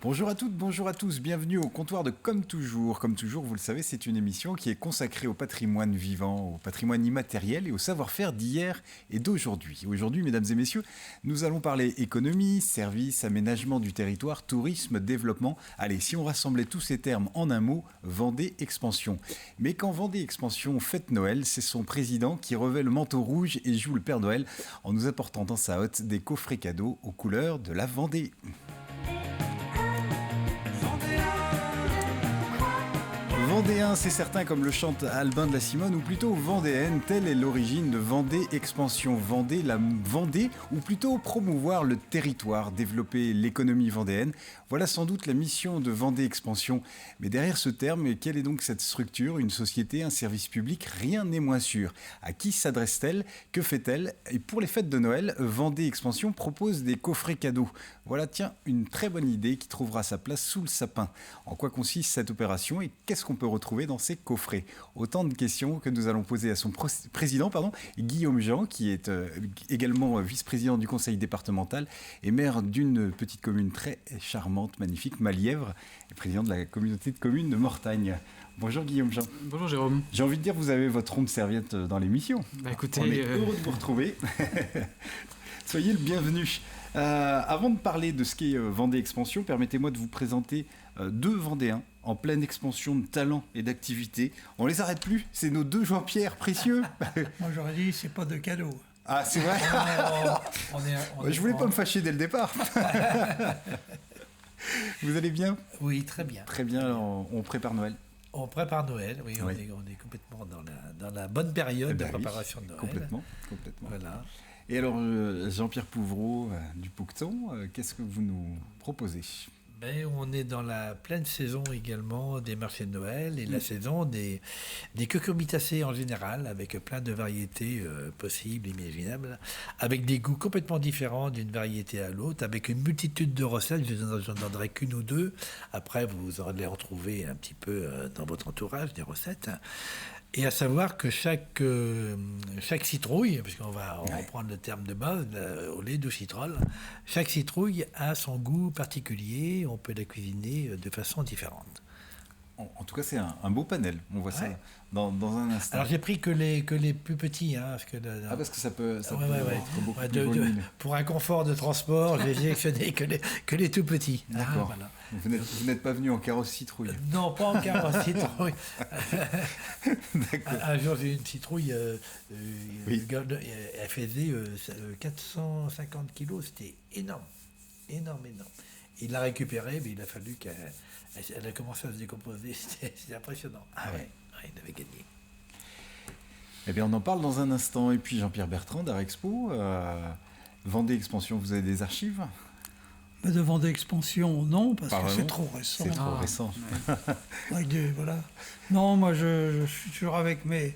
Bonjour à toutes, bonjour à tous, bienvenue au comptoir de Comme toujours. Comme toujours, vous le savez, c'est une émission qui est consacrée au patrimoine vivant, au patrimoine immatériel et au savoir-faire d'hier et d'aujourd'hui. Aujourd'hui, mesdames et messieurs, nous allons parler économie, services, aménagement du territoire, tourisme, développement. Allez, si on rassemblait tous ces termes en un mot, Vendée Expansion. Mais quand Vendée Expansion fête Noël, c'est son président qui revêt le manteau rouge et joue le Père Noël en nous apportant dans sa hotte des coffrets cadeaux aux couleurs de la Vendée. Vendéen, c'est certain, comme le chante Albin de la Simone, ou plutôt vendéenne, telle est l'origine de Vendée Expansion. Vendée, la Vendée, ou plutôt promouvoir le territoire, développer l'économie vendéenne. Voilà sans doute la mission de Vendée Expansion. Mais derrière ce terme, quelle est donc cette structure? Une société, un service public? Rien n'est moins sûr. À qui s'adresse-t-elle? Que fait-elle? Et pour les fêtes de Noël, Vendée Expansion propose des coffrets cadeaux. Voilà, tiens, une très bonne idée qui trouvera sa place sous le sapin. En quoi consiste cette opération et qu'est-ce qu'on peut retrouver dans ces coffrets? Autant de questions que nous allons poser à son président, Guillaume Jean, qui est également vice-président du conseil départemental et maire d'une petite commune très charmante, magnifique, Malièvre, et président de la communauté de communes de Mortagne. Bonjour Guillaume Jean. Bonjour Jérôme. J'ai envie de dire, vous avez votre ronde serviette dans l'émission. Écoutez, on est heureux de vous retrouver. Soyez le bienvenu. Avant de parler de ce qu'est Vendée Expansion, permettez-moi de vous présenter deux Vendéens en pleine expansion de talent et d'activité. On les arrête plus, c'est nos deux Jean-Pierre précieux. Moi j'aurais dit, c'est pas de cadeau. Ah, c'est vrai. Je voulais pas me fâcher dès le départ. Vous allez bien? Oui, très bien. Très bien, alors, on prépare Noël. On prépare Noël, oui. On est complètement dans la bonne période de préparation de Noël. Complètement. Voilà. Et alors, Jean-Pierre Pouvreau du Poucton, qu'est-ce que vous nous proposez? On est dans la pleine saison également des marchés de Noël et la saison des cucurbitacées en général, avec plein de variétés possibles, imaginables, avec des goûts complètement différents d'une variété à l'autre, avec une multitude de recettes. Je n'en donnerai qu'une ou deux. Après, vous allez en trouver un petit peu dans votre entourage, des recettes. Et à savoir que chaque citrouille, parce qu'on va reprendre le terme de base, au lait de citron, chaque citrouille a son goût particulier, on peut la cuisiner de façon différente. En tout cas, c'est un beau panel, on voit ça dans un instant. Alors j'ai pris que les plus petits, parce que ça peut être beaucoup plus volumineux. Pour un confort de transport, j'ai sélectionné que les tout petits. D'accord. Voilà. Vous n'êtes pas venu en carrosse citrouille? Non, pas en carrosse citrouille. Un jour, j'ai eu une citrouille, elle faisait 450 kilos, c'était énorme. Il l'a récupérée, mais il a fallu qu'elle a commencé à se décomposer. C'était impressionnant. Il avait gagné. Eh bien, on en parle dans un instant. Et puis, Jean-Pierre Bertrand d'Arexpo, Vendée Expansion, vous avez des archives? De Vendée Expansion, non, parce que c'est trop récent. C'est trop récent. Voilà. Non, moi, je suis toujours avec mes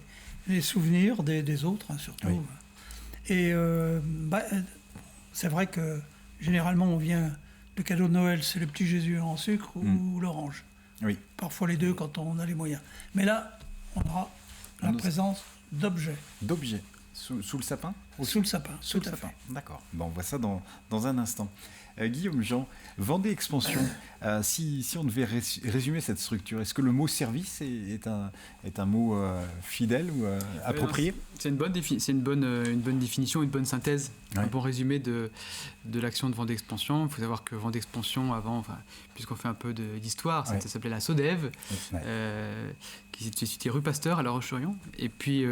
souvenirs des autres, surtout. Oui. Et c'est vrai que, généralement, on vient... Le cadeau de Noël, c'est le petit Jésus en sucre ou l'orange. Oui. Parfois les deux quand on a les moyens. Mais là, on aura la présence d'objets. D'objets. Sous le sapin? Sous le sapin, tout à fait. D'accord. On voit ça dans un instant. Guillaume Jean, Vendée Expansion, si on devait résumer cette structure, est-ce que le mot service est un mot fidèle ou approprié? C'est une bonne définition, une bonne synthèse, un bon résumé de l'action de Vendée Expansion. Il faut savoir que Vendée Expansion, avant, puisqu'on fait un peu d'histoire, ça s'appelait la SODEV, qui s'est située rue Pasteur à La Roche-sur-Yon. Et puis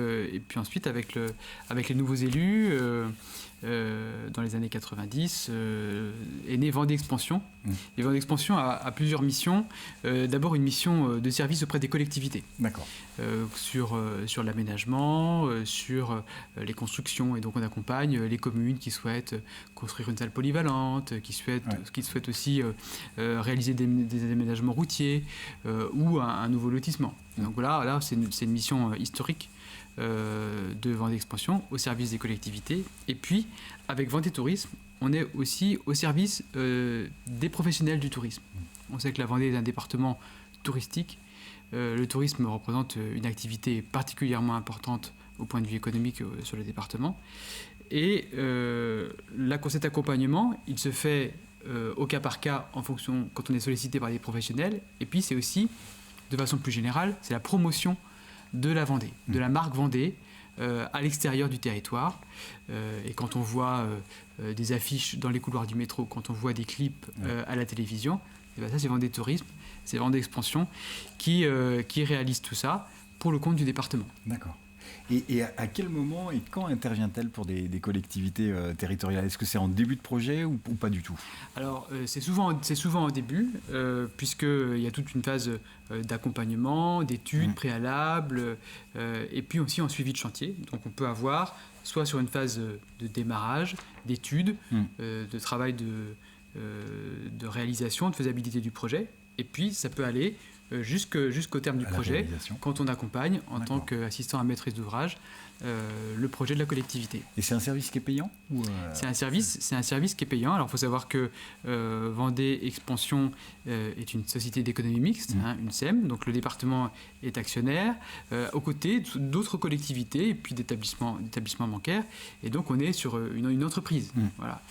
ensuite, avec les nouveaux élus, dans les années 90, est née Vendée Expansion. Et Vendée Expansion a plusieurs missions. D'abord, une mission de service auprès des collectivités. D'accord. Sur l'aménagement, sur les constructions. Et donc, on accompagne les communes qui souhaitent construire une salle polyvalente, qui souhaitent aussi réaliser des aménagements routiers ou un nouveau lotissement. Donc là c'est une mission historique de Vendée Expansion au service des collectivités. Et puis, avec Vendée Tourisme, on est aussi au service des professionnels du tourisme. On sait que la Vendée est un département touristique. Le tourisme représente une activité particulièrement importante au point de vue économique sur le département. Et cet accompagnement, il se fait au cas par cas en fonction quand on est sollicité par des professionnels. Et puis c'est aussi, de façon plus générale, c'est la promotion de la Vendée, de la marque Vendée à l'extérieur du territoire. Et quand on voit des affiches dans les couloirs du métro, quand on voit des clips à la télévision, et ben ça c'est Vendée Tourisme, c'est Vendée Expansion qui réalise tout ça pour le compte du département. D'accord. Et à quel moment et quand intervient-elle pour des collectivités territoriales? Est-ce que c'est en début de projet ou pas du tout? Alors, c'est souvent au début, puisqu'il y a toute une phase d'accompagnement, d'études préalables, et puis aussi en suivi de chantier. Donc, on peut avoir soit sur une phase de démarrage, d'études, de travail de réalisation, de faisabilité du projet, et puis ça peut aller jusqu'au terme du projet, quand on accompagne en tant qu'assistant à maîtrise d'ouvrage le projet de la collectivité. Et c'est un service qui est payant ou c'est un service qui est payant. Alors il faut savoir que Vendée Expansion est une société d'économie mixte, une SEM, donc le département est actionnaire, aux côtés d'autres collectivités et puis d'établissements bancaires, et donc on est sur une entreprise. Voilà.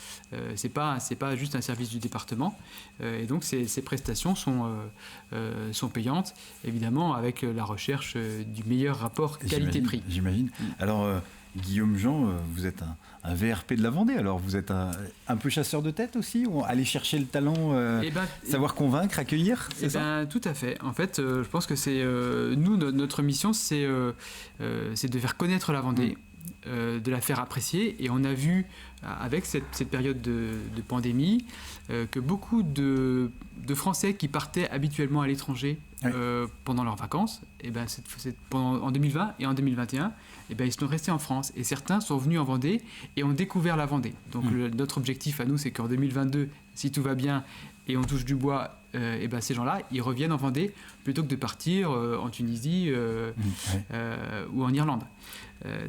C'est pas juste un service du département, et donc ces prestations sont payantes, évidemment avec la recherche du meilleur rapport qualité-prix. J'imagine. Alors, Guillaume Jean, vous êtes un VRP de la Vendée, alors vous êtes un peu chasseur de tête aussi, ou aller chercher le talent, savoir convaincre, accueillir, c'est ça? Tout à fait. En fait, je pense que c'est notre mission, c'est de faire connaître la Vendée, de la faire apprécier, et on a vu avec cette période de pandémie que beaucoup de Français qui partaient habituellement à l'étranger pendant leurs vacances, en 2020 et en 2021, ils sont restés en France, et certains sont venus en Vendée et ont découvert la Vendée. Donc notre objectif à nous, c'est qu'en 2022, si tout va bien et on touche du bois, ces gens-là, ils reviennent en Vendée plutôt que de partir en Tunisie ou en Irlande.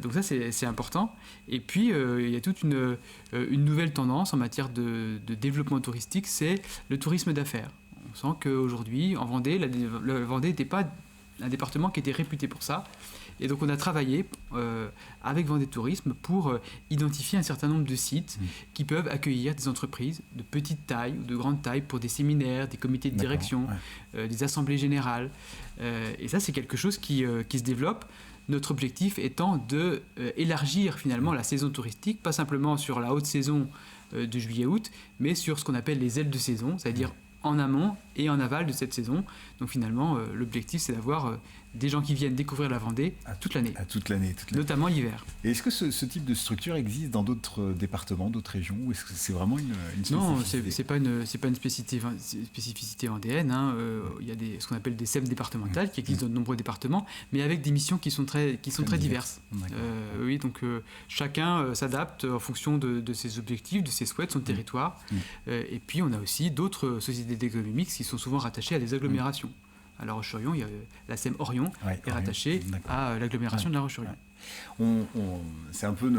Donc ça, c'est important. Et puis, il y a toute une nouvelle tendance en matière de développement touristique, c'est le tourisme d'affaires. On sent qu'aujourd'hui, en Vendée, la Vendée n'était pas un département qui était réputé pour ça. Et donc, on a travaillé avec Vendée Tourisme pour identifier un certain nombre de sites qui peuvent accueillir des entreprises de petite taille ou de grande taille pour des séminaires, des comités de direction, des assemblées générales. Et ça, c'est quelque chose qui se développe. Notre objectif étant d'élargir finalement la saison touristique, pas simplement sur la haute saison de juillet-août, mais sur ce qu'on appelle les ailes de saison, c'est-à-dire en amont et en aval de cette saison. Donc finalement, l'objectif, c'est d'avoir des gens qui viennent découvrir la Vendée toute l'année. Notamment l'hiver. Et est-ce que ce type de structure existe dans d'autres départements, d'autres régions, ou est-ce que c'est vraiment une spécificité? Non, c'est pas une spécificité vendéenne. Il y a ce qu'on appelle des SEM départementales qui existent dans de nombreux départements, mais avec des missions qui sont très diverses. Donc chacun s'adapte en fonction de ses objectifs, de ses souhaits, de son territoire. Et puis on a aussi d'autres sociétés d'économie mixte qui sont souvent rattachées à des agglomérations. À La Roche-sur-Yon, il y a la SEM Orion est rattachée à l'agglomération de La Roche-sur-Yon. C'est un peu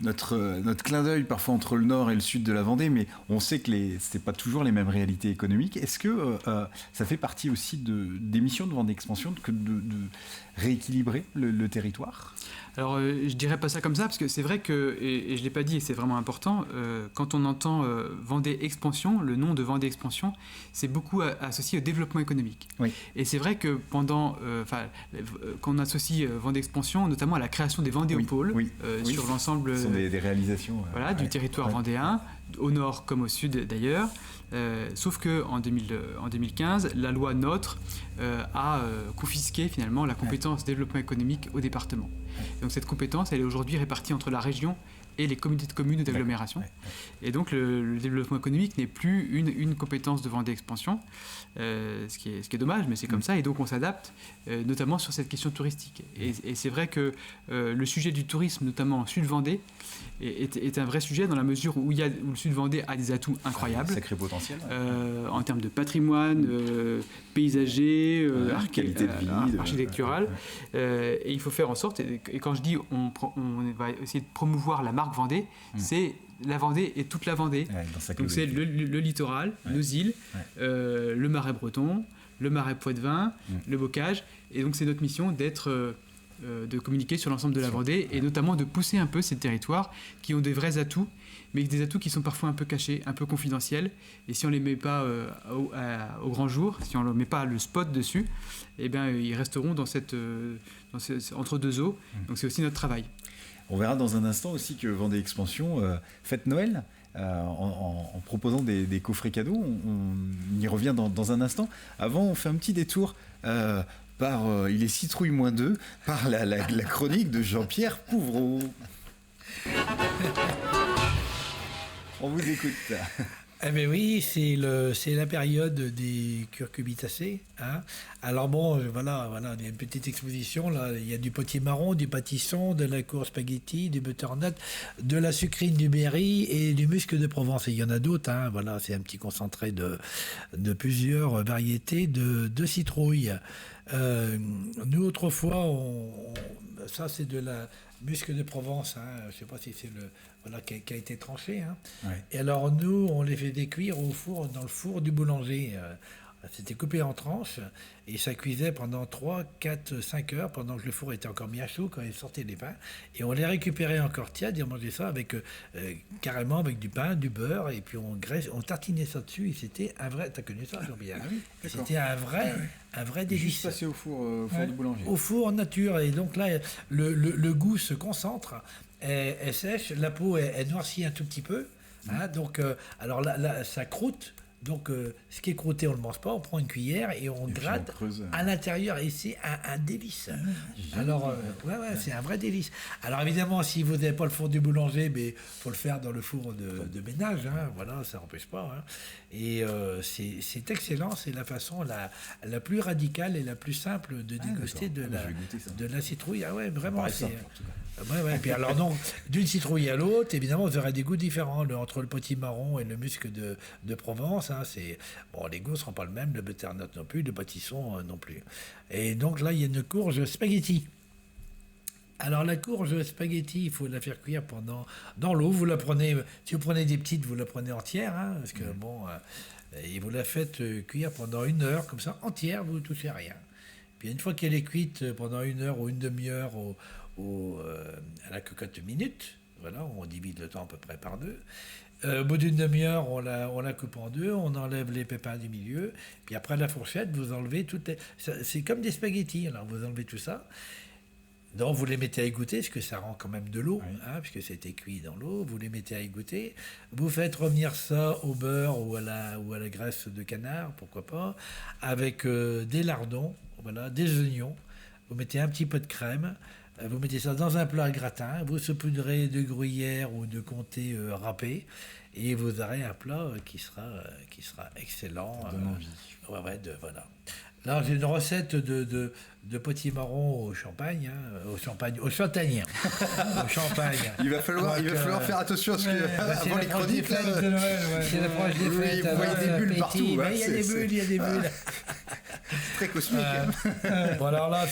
notre clin d'œil parfois entre le nord et le sud de la Vendée, mais on sait que c'est pas toujours les mêmes réalités économiques. Est-ce que ça fait partie aussi des missions de Vendée Expansion de rééquilibrer le territoire? Alors, je dirais pas ça comme ça, parce que c'est vrai que, et je l'ai pas dit, et c'est vraiment important, quand on entend Vendée Expansion, le nom de Vendée Expansion, c'est beaucoup associé au développement économique. Et c'est vrai que quand on associe Vendée Expansion, notamment à la création des Vendéopoles, sur l'ensemble des réalisations du territoire vendéen, au nord comme au sud d'ailleurs. Sauf qu'en 2015, la loi NOTRe a confisqué finalement la compétence développement économique au département. Donc cette compétence, elle est aujourd'hui répartie entre la région et les communautés de communes ou d'agglomération. Et donc le développement économique n'est plus une compétence de Vendée Expansion, ce qui est dommage, mais c'est comme ça. Et donc on s'adapte, notamment sur cette question touristique. Et c'est vrai que le sujet du tourisme, notamment en Sud-Vendée, est un vrai sujet dans la mesure où le Sud-Vendée a des atouts incroyables. Sacré potentiel. En termes de patrimoine, paysager, qualité de vie, architectural. Et il faut faire en sorte, et quand je dis on va essayer de promouvoir la marque Vendée, c'est la Vendée et toute la Vendée. Donc c'est le littoral, nos îles, le Marais breton, le Marais poitevin, le bocage. Et donc c'est notre mission de communiquer sur l'ensemble de la Vendée et notamment de pousser un peu ces territoires qui ont des vrais atouts mais des atouts qui sont parfois un peu cachés, un peu confidentiels. Et si on ne les met pas au grand jour, si on ne met pas le spot dessus, eh bien, ils resteront entre deux eaux. Donc c'est aussi notre travail. On verra dans un instant aussi que Vendée Expansion fête Noël en proposant des coffrets cadeaux. On y revient dans un instant. Avant, on fait un petit détour par Il est citrouille -2 par la chronique de Jean-Pierre Pouvreau. On vous écoute. Eh bien oui, c'est la période des curcubitacées. Hein. Alors bon, voilà, il y a une petite exposition. Là, il y a du potier marron, du pâtisson, de la cour spaghetti, du butternut, de la sucrine du Berry et du musc de Provence. Et il y en a d'autres. Hein. Voilà, c'est un petit concentré de plusieurs variétés de citrouilles. Nous, autrefois, ça c'est de la musc de Provence. Hein. Je ne sais pas si c'est qui a été tranché. Hein. Ouais. Et alors nous, on les faisait cuire dans le four du boulanger. C'était coupé en tranches et ça cuisait pendant 3, 4, 5 heures pendant que le four était encore bien chaud quand ils sortaient les pains. Et on les récupérait encore tièdes et on mangeait ça carrément avec du pain, du beurre et puis on tartinait ça dessus et c'était un vrai... T'as connu ça, Jean-Pierre? Ah oui, c'était un vrai délice. Juste passé au four du boulanger. Au four en nature. Et donc là, le goût se concentre. Elle sèche, la peau elle noircit un tout petit peu. Hein, donc, alors là, ça croûte. Donc, ce qui est croûté, on ne le mange pas. On prend une cuillère et on gratte à l'intérieur. Et c'est un délice. Alors, c'est un vrai délice. Alors, évidemment, si vous n'avez pas le four du boulanger, il faut le faire dans le four de ménage. Hein, voilà, ça n'empêche pas. Hein. Et c'est excellent. C'est la façon la plus radicale et la plus simple de déguster de la citrouille. Ah ouais, vraiment. Ouais. Puis alors donc, d'une citrouille à l'autre, évidemment, vous aurez des goûts différents entre le potimarron et le musc de Provence. Hein, les goûts ne seront pas le même, le butternut non plus, le pâtisson non plus. Et donc là, il y a une courge spaghetti. Alors la courge spaghetti, il faut la faire cuire dans l'eau. Vous la prenez, si vous prenez des petites, vous la prenez entière, hein, parce que et vous la faites cuire pendant 1 heure, comme ça, entière, vous ne touchez à rien. Puis une fois qu'elle est cuite pendant 1 heure ou une demi-heure à la cocotte minute, voilà, on divise le temps à peu près par 2. Au bout d'une demi-heure, on la coupe en 2, on enlève les pépins du milieu, puis après la fourchette, vous enlevez c'est comme des spaghettis, alors vous enlevez tout ça. Donc vous les mettez à égoutter, parce que ça rend quand même de l'eau, hein, puisque c'était cuit dans l'eau, vous les mettez à égoutter, vous faites revenir ça au beurre ou à la graisse de canard, pourquoi pas, avec des lardons, voilà, des oignons, vous mettez un petit peu de crème, vous mettez ça dans un plat à gratin, vous saupoudrez de gruyère ou de comté râpé, et vous aurez un plat qui sera excellent. Ça donne envie. Voilà. Là, j'ai une recette de potimarron au champagne, au châtaigne. Au champagne. Il va falloir faire attention à ce que avant les chroniques. C'est l'approche des fêtes. Vous voyez des bulles partout. Il y a des bulles. C'est très cosmique. Bon, alors là,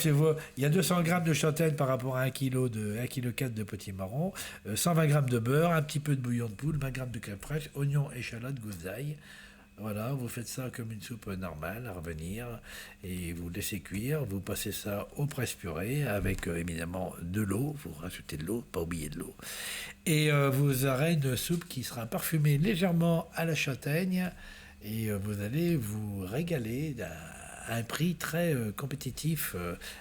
il y a 200 grammes de châtaigne par rapport à 1,4 kg de potimarron, 120 grammes de beurre, un petit peu de bouillon de poule, 20 grammes de crème fraîche, oignons, échalotes, gousses d'ail. Voilà, vous faites ça comme une soupe normale à revenir et vous laissez cuire. Vous passez ça au presse-purée avec évidemment de l'eau. Vous rajoutez de l'eau, pas oublier de l'eau. Et vous aurez une soupe qui sera parfumée légèrement à la châtaigne et vous allez vous régaler à un prix très compétitif,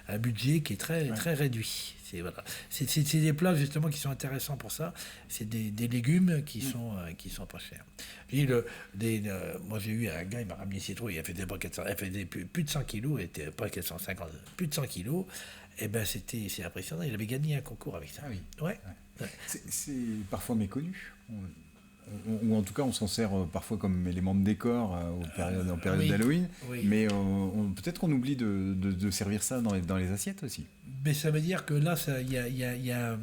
un budget qui est très réduit. C'est des plats justement qui sont intéressants pour ça. C'est des légumes qui sont pas chers. Puis moi j'ai eu un gars, il m'a ramené une citrouille, elle faisait plus de 100 kilos, elle était pas 450, plus de 100 kilos. Et ben c'est impressionnant. Il avait gagné un concours avec ça. Ah oui. Ouais. C'est parfois méconnu. Ou en tout cas, on s'en sert parfois comme élément de décor en période d'Halloween. Oui. Mais peut-être qu'on oublie de servir ça dans les assiettes aussi. Mais ça veut dire que là, il y a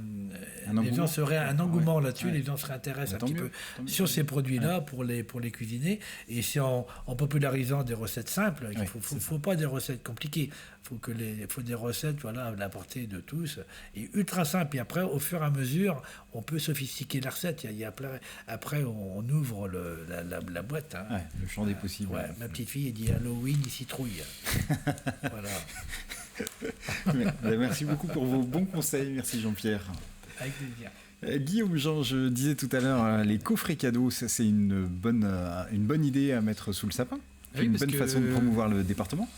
les gens seraient un engouement là-dessus. Les gens se réintéressent un petit peu sur ces produits-là pour les cuisiner. Et c'est en popularisant des recettes simples. Il ne faut pas des recettes compliquées. Il faut des recettes à la portée de tous et ultra simples. Et après, au fur et à mesure, on peut sophistiquer la recette. Après, on ouvre la boîte. Hein. Le champ des possibles. Ma petite fille, elle dit Halloween, citrouille. Voilà. Merci beaucoup pour vos bons conseils. Merci Jean-Pierre. Avec plaisir. Guillaume Jean, je disais tout à l'heure, les coffrets cadeaux, ça, c'est une bonne idée à mettre sous le sapin. Oui, une bonne façon de promouvoir le département.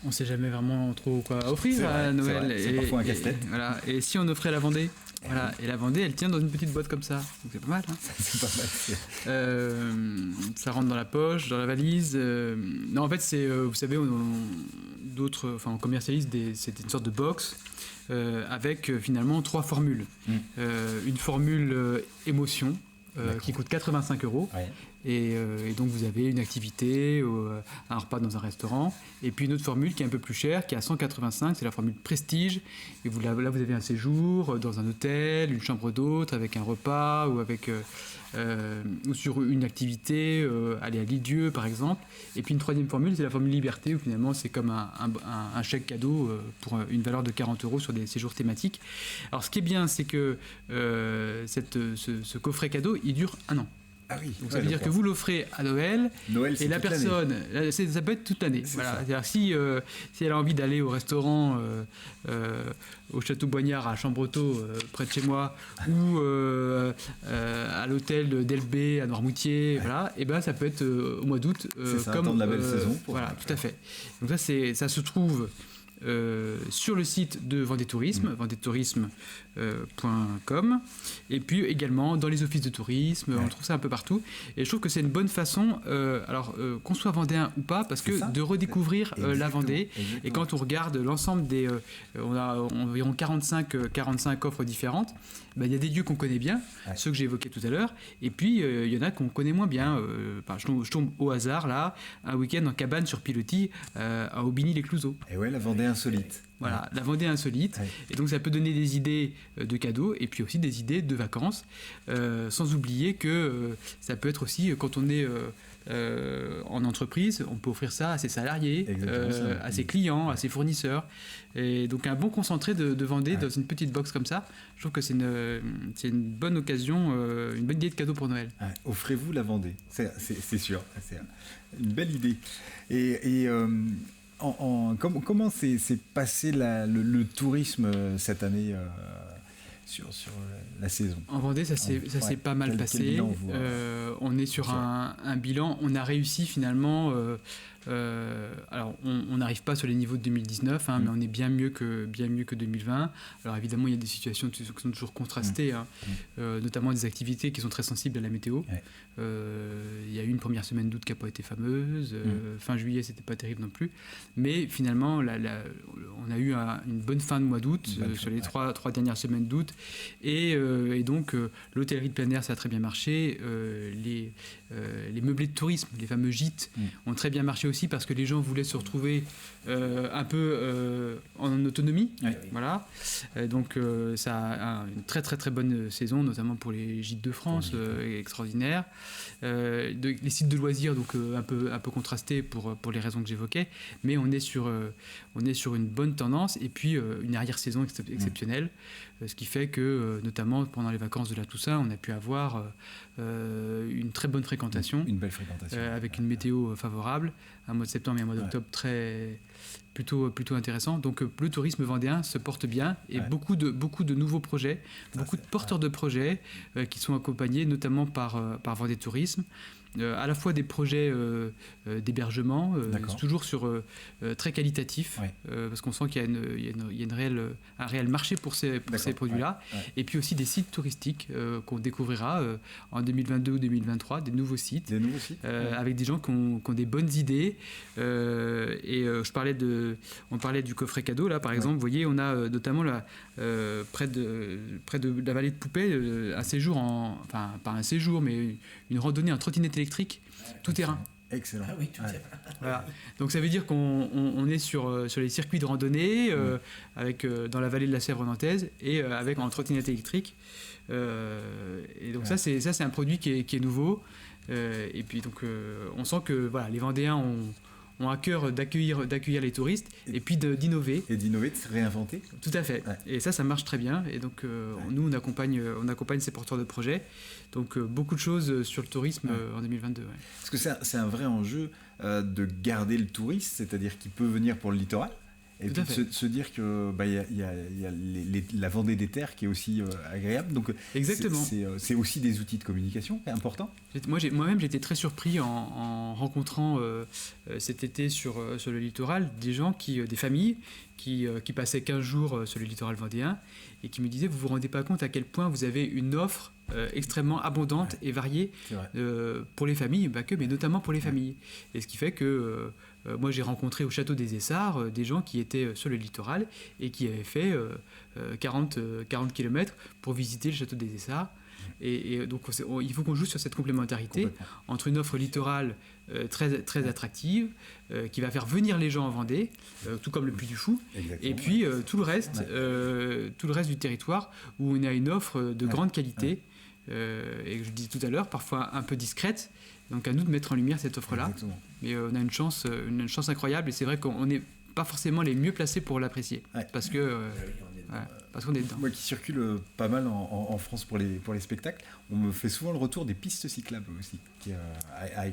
On ne sait jamais vraiment trop quoi offrir à Noël. C'est parfois un casse-tête. Voilà. Et si on offrait la Vendée, voilà. Et la Vendée, elle tient dans une petite boîte comme ça. Donc c'est pas mal. Hein. C'est pas mal. Ça rentre dans la poche, dans la valise. Non, en fait, c'est, vous savez, on commercialise c'est une sorte de box avec finalement 3 formules. Une formule émotion qui coûte 85 €. Ouais. Et donc vous avez une activité, un repas dans un restaurant, et puis une autre formule qui est un peu plus chère, qui est à 185, c'est la formule prestige. Et là vous avez un séjour dans un hôtel, une chambre d'hôte avec un repas ou sur une activité, aller à l'Île-Dieu par exemple. Et puis une troisième formule, c'est la formule liberté, où finalement c'est comme un chèque cadeau pour une valeur de 40 € sur des séjours thématiques. Alors ce qui est bien, c'est que ce coffret cadeau, il dure 1 an. Ah oui, donc ça veut dire que vous l'offrez à Noël et la personne, ça peut être toute l'année. Voilà. C'est-à-dire si elle a envie d'aller au restaurant au Château Boignard à Chambretot, près de chez moi, ou à l'hôtel d'Elbé à Noirmoutier, voilà, et ben ça peut être au mois d'août, comme la belle saison. Voilà, tout à fait. Donc ça se trouve sur le site de Vendée Tourisme, vendetourisme.com, et puis également dans les offices de tourisme, on trouve ça un peu partout. Et je trouve que c'est une bonne façon, qu'on soit vendéen ou pas, parce que de redécouvrir la Vendée. Exactement. Et quand on regarde l'ensemble on a environ 45 offres différentes. Il y a des lieux qu'on connaît bien, ceux que j'ai évoqués tout à l'heure, et puis il y en a qu'on connaît moins bien. Je tombe au hasard là, un week-end en cabane sur pilotis à Aubigny-les-Clouseaux. Et ouais, la Vendée insolite. Voilà, la Vendée insolite. Ouais. Et donc ça peut donner des idées de cadeaux et puis aussi des idées de vacances. Sans oublier que ça peut être aussi quand on est en entreprise, on peut offrir ça à ses salariés, à ses clients, à ses fournisseurs. Et donc un bon concentré de Vendée dans une petite box comme ça, je trouve que c'est une bonne occasion, une bonne idée de cadeau pour Noël. Offrez-vous la Vendée, c'est sûr. C'est une belle idée. Et comment s'est passé le tourisme cette année sur la saison? En Vendée, ça s'est pas mal passé. Bilan, on est sur un bilan. On a réussi finalement. Alors, on n'arrive pas sur les niveaux de 2019, mais on est bien mieux que 2020. Alors évidemment, il y a des situations qui sont toujours contrastées, notamment des activités qui sont très sensibles à la météo. Il y a eu une première semaine d'août qui n'a pas été fameuse. Fin juillet, c'était pas terrible non plus. Mais finalement, on a eu une bonne fin de mois d'août sur les trois dernières semaines d'août. Et donc, l'hôtellerie de plein air, ça a très bien marché. Les meublés de tourisme, les fameux gîtes, ont très bien marché aussi parce que les gens voulaient se retrouver un peu en autonomie. Voilà. Donc, ça a une très très très bonne saison, notamment pour les gîtes de France, extraordinaire. Les sites de loisirs, donc un peu contrastés pour les raisons que j'évoquais, mais on est sur une bonne tendance et puis une arrière-saison exceptionnelle, ce qui fait que notamment pendant les vacances de la Toussaint, on a pu avoir une très bonne fréquentation, une belle fréquentation, avec une météo favorable, un mois de septembre et un mois d'octobre plutôt intéressant. Donc le tourisme vendéen se porte bien et beaucoup de nouveaux projets, beaucoup de porteurs de projets qui sont accompagnés notamment par Vendée Tourisme. À la fois des projets d'hébergement, toujours très qualitatif, parce qu'on sent qu'il y a un réel marché pour ces produits-là, et puis aussi des sites touristiques qu'on découvrira en 2022 ou 2023, des nouveaux sites, avec des gens qui ont des bonnes idées. On parlait du coffret cadeau, là par exemple, vous voyez, on a notamment près de la vallée de Poupée, un séjour, pas un séjour, mais une randonnée en trottinette électrique, tout terrain. Excellent. Ah oui, tout terrain. Voilà. Donc ça veut dire qu'on est sur les circuits de randonnée, avec, dans la vallée de la Sèvre nantaise, et avec en trottinette électrique. Et donc ça c'est un produit qui est nouveau. Et puis donc on sent que les Vendéens ont à cœur d'accueillir les touristes et puis d'innover. Et d'innover, de se réinventer. Tout à fait. Ouais. Et ça marche très bien. Et donc, nous, on accompagne ces porteurs de projets. Donc, beaucoup de choses sur le tourisme en 2022. Ouais. Parce que c'est un vrai enjeu de garder le touriste, c'est-à-dire qu'il peut venir pour le littoral, Et puis de se dire que y a la Vendée des terres qui est aussi agréable. Donc exactement. C'est aussi des outils de communication importants. Moi-même, j'étais très surpris en rencontrant cet été sur le littoral des familles qui passaient 15 jours sur le littoral vendéen et qui me disaient, vous vous rendez pas compte à quel point vous avez une offre extrêmement abondante et variée pour les familles, pas que, mais notamment pour les familles. Et ce qui fait que moi, j'ai rencontré au château des Essarts des gens qui étaient sur le littoral et qui avaient fait 40 km pour visiter le château des Essarts. Et donc, il faut qu'on joue sur cette complémentarité entre une offre littorale très, très attractive qui va faire venir les gens en Vendée, tout comme le Puy du Fou, et puis tout le reste du territoire où on a une offre de grande qualité et je disais tout à l'heure, parfois un peu discrète. Donc à nous de mettre en lumière cette offre-là. Exactement. Mais on a une chance incroyable et c'est vrai qu'on n'est pas forcément les mieux placés pour l'apprécier parce qu'on est dedans. Moi qui circule pas mal en France pour les spectacles, on me fait souvent le retour des pistes cyclables aussi, qui a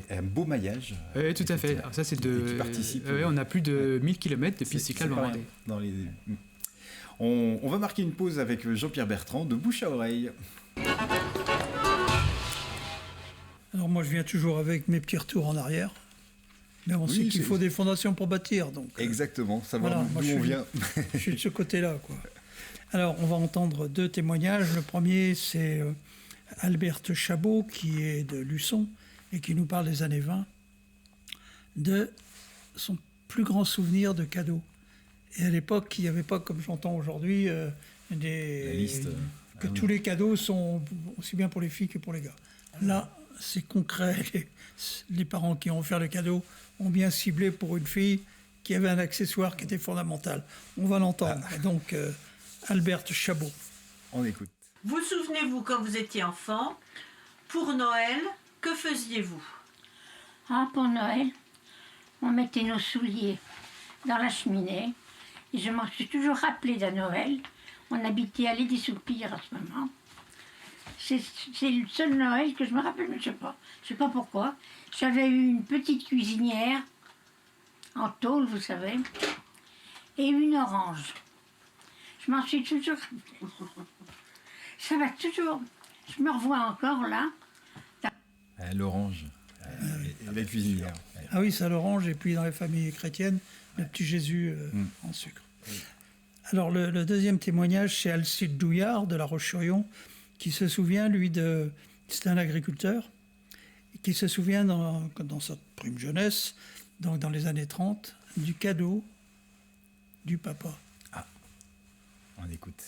un beau maillage. Oui, tout à fait. Alors ça, c'est qui participe. On a plus de 1000 km de pistes cyclables en Vendée. On va marquer une pause avec Jean-Pierre Bertrand de Bouche à Oreille. Alors moi, je viens toujours avec mes petits retours en arrière. Mais on sait qu'il faut des fondations pour bâtir. Donc, exactement, savoir d'où on vient. Je suis de ce côté-là, quoi. Alors, on va entendre 2 témoignages. Le premier, c'est Alberte Chabot, qui est de Luçon et qui nous parle des années 20, de son plus grand souvenir de cadeaux. Et à l'époque, il n'y avait pas, comme j'entends aujourd'hui, la liste. Tous les cadeaux sont aussi bien pour les filles que pour les gars. Là, c'est concret. Les parents qui ont offert le cadeau ont bien ciblé pour une fille qui avait un accessoire qui était fondamental. On va l'entendre. Donc, Alberte Chabot. On écoute. Vous souvenez-vous, quand vous étiez enfant, pour Noël, que faisiez-vous ? Pour Noël, on mettait nos souliers dans la cheminée. Et je m'en suis toujours rappelé d'un Noël. On habitait à l'Édit-sous-Pire à ce moment. C'est le seul Noël que je me rappelle, mais je sais pas pourquoi. J'avais eu une petite cuisinière en tôle, vous savez, et une orange. Je m'en suis toujours rappelé. Ça va toujours. Je me revois encore là. L'orange, la cuisinière. Ah oui, c'est l'orange, et puis dans les familles chrétiennes, le petit Jésus en sucre. Alors le deuxième témoignage, c'est Alcide Douillard de La Roche-sur-Yon, qui se souvient, lui, c'était un agriculteur, qui se souvient dans sa prime jeunesse, donc dans les années 30, du cadeau du papa. Ah, on écoute.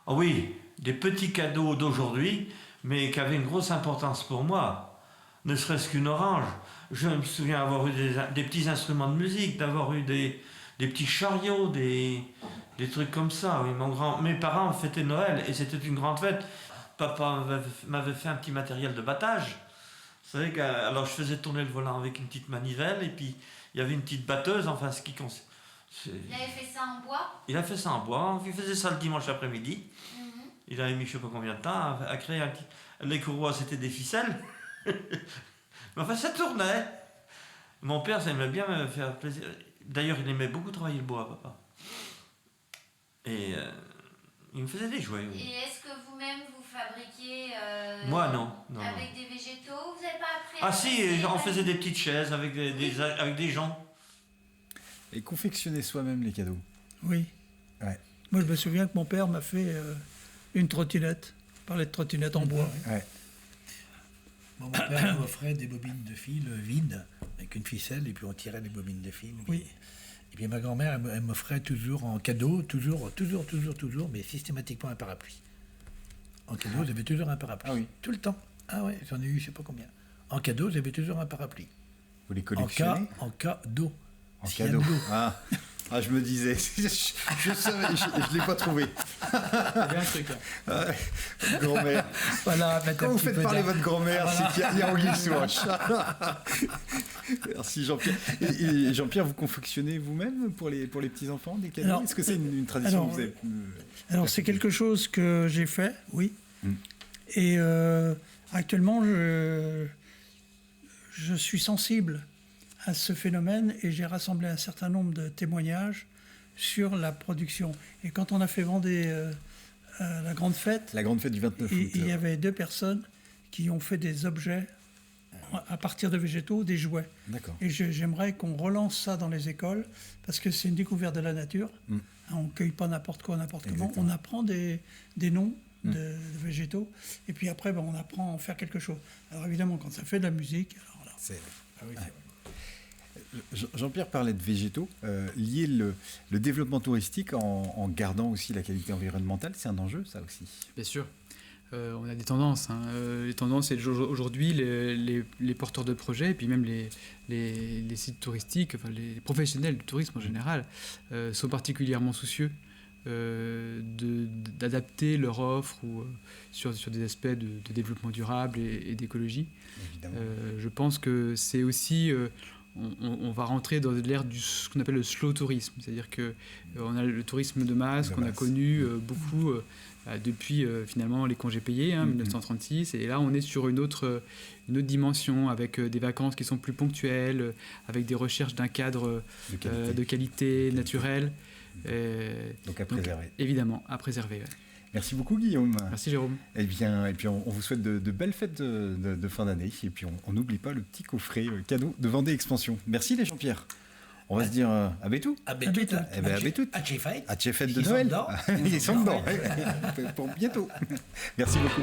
Oh oui, des petits cadeaux d'aujourd'hui, mais qui avaient une grosse importance pour moi. Ne serait-ce qu'une orange. Je me souviens avoir eu des petits instruments de musique, d'avoir eu des petits chariots, des trucs comme ça. Oui, mes parents fêtaient Noël et c'était une grande fête. Papa m'avait fait un petit matériel de battage. Vous savez alors je faisais tourner le volant avec une petite manivelle et puis il y avait une petite batteuse. Enfin, Il avait fait ça en bois ? Il a fait ça en bois. Il faisait ça le dimanche après-midi. Il avait mis je sais pas combien de temps à créer un petit... Les courroies, c'était des ficelles. Mais enfin, ça tournait. Mon père, ça aimait bien me faire plaisir. D'ailleurs, il aimait beaucoup travailler le bois, papa. Et il me faisait des jouets. Oui. Et est-ce que vous-même, vous fabriquiez... Moi, non. Avec des végétaux ? Vous n'avez pas appris à si, on faisait des petites chaises avec des gens. Et confectionner soi-même les cadeaux. Oui. Ouais. Moi, je me souviens que mon père m'a fait une trottinette. Il parlait de trottinette en bois. Ouais. Mon père m'offrait des bobines de fil vides, avec une ficelle, et puis on tirait les bobines de fil. Oui. Et puis ma grand-mère, elle m'offrait toujours en cadeau, toujours, mais systématiquement un parapluie. En cadeau, j'avais toujours un parapluie. Ah oui. Tout le temps. Ah ouais, j'en ai eu je sais pas combien. En cadeau, j'avais toujours un parapluie. Vous les collectionnez ? En cas d'eau. En cadeau. Ah, je me disais, je savais, je l'ai pas trouvé. Il y avait un truc là. Grand-mère. Voilà, quand vous faites parler votre grand-mère, c'est qu'il y a anguille sous roche. Merci Jean-Pierre. Et Jean-Pierre, vous confectionnez vous-même pour les petits-enfants des cadeaux ? Est-ce que c'est une tradition que vous avez Alors c'est quelque chose que j'ai fait, oui. Et actuellement, je suis sensible à ce phénomène et j'ai rassemblé un certain nombre de témoignages sur la production. Et quand on a fait Vendée la grande fête du 29 août. il y avait 2 personnes qui ont fait des objets à partir de végétaux, des jouets. D'accord. Et j'aimerais qu'on relance ça dans les écoles, parce que c'est une découverte de la nature. On ne cueille pas n'importe quoi, n'importe comment. On apprend des noms de végétaux, et puis après, on apprend à en faire quelque chose. Alors évidemment, quand ça fait de la musique, alors là... Jean-Pierre parlait de végétaux. Lier le développement touristique en gardant aussi la qualité environnementale, c'est un enjeu, ça aussi. Bien sûr. On a des tendances. Les tendances, c'est aujourd'hui les porteurs de projets, et puis même les sites touristiques, enfin, les professionnels du tourisme en général, sont particulièrement soucieux d'adapter leur offre sur des aspects de développement durable et d'écologie. Je pense que c'est aussi... On va rentrer dans l'ère de ce qu'on appelle le slow tourisme, c'est-à-dire qu'on a le tourisme de masse qu'on a connu beaucoup depuis finalement les congés payés, 1936, et là on est sur une autre dimension, avec des vacances qui sont plus ponctuelles, avec des recherches d'un cadre de qualité naturelle. Donc à préserver. Évidemment, à préserver. Ouais. Merci beaucoup Guillaume. Merci Jérôme. Et puis on vous souhaite de belles fêtes de fin d'année, et puis on n'oublie pas le petit coffret cadeau de Vendée Expansion. Merci les Jean-Pierre. On va se dire à Bétou. À Bétou. À Bétou. À Tchefait. À Tchefait de Noël. Ils sont dedans. Pour bientôt. Merci beaucoup.